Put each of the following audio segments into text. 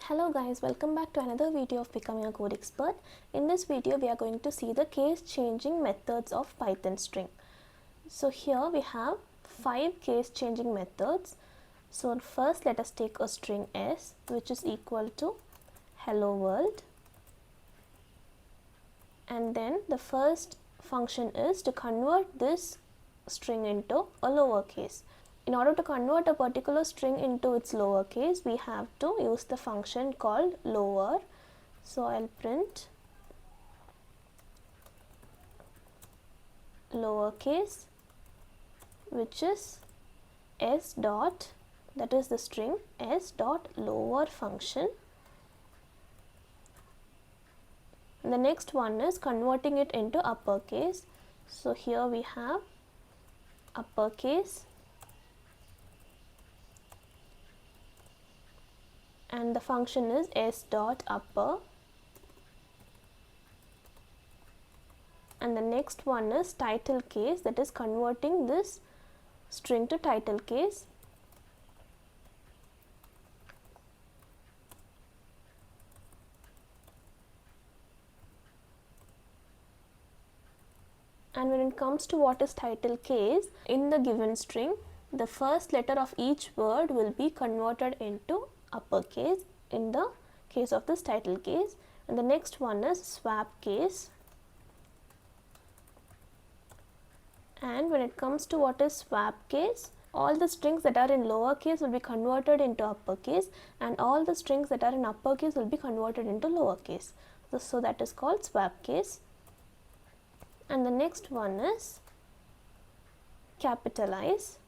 Hello guys, welcome back to another video of Becoming a Code Expert. In this video, we are going to see the case changing methods of Python string. So here we have 5 case changing methods. So first let us take a string s which is equal to hello world. And then the first function is to convert this string into a lowercase. In order to convert a particular string into its lowercase, we have to use the function called lower. So I'll print lowercase, which is s dot, that is the string s dot lower function. And the next one is converting it into uppercase. So here we have uppercase, and the function is s dot upper. And the next one is title case, that is converting this string to title case. And when it comes to what is title case, in the given string, the first letter of each word will be converted into uppercase in the case of this title case. And the next one is swap case. And when it comes to what is swap case, all the strings that are in lowercase will be converted into uppercase, and all the strings that are in uppercase will be converted into lowercase. So that is called swap case. And the next one is capitalize.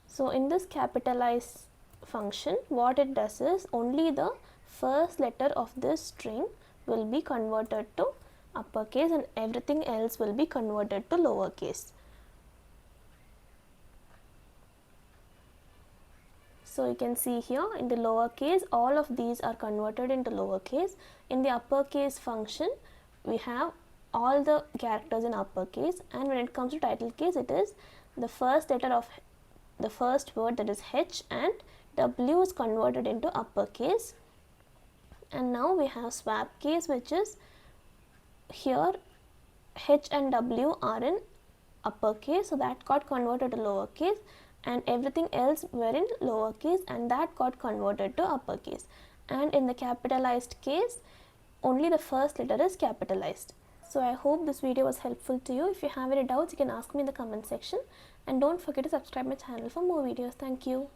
So in this capitalize function, what it does is only the first letter of this string will be converted to uppercase and everything else will be converted to lowercase. So you can see here in the lowercase, all of these are converted into lowercase. In the uppercase function, we have all the characters in uppercase, and when it comes to title case, it is the first letter of the first word, that is H, and W is converted into uppercase. And now we have swap case, which is here H and W are in uppercase, so that got converted to lowercase, and everything else were in lowercase and that got converted to uppercase. And in the capitalized case, only the first letter is capitalized. So I hope this video was helpful to you. If you have any doubts, you can ask me in the comment section, and don't forget to subscribe my channel for more videos. Thank you.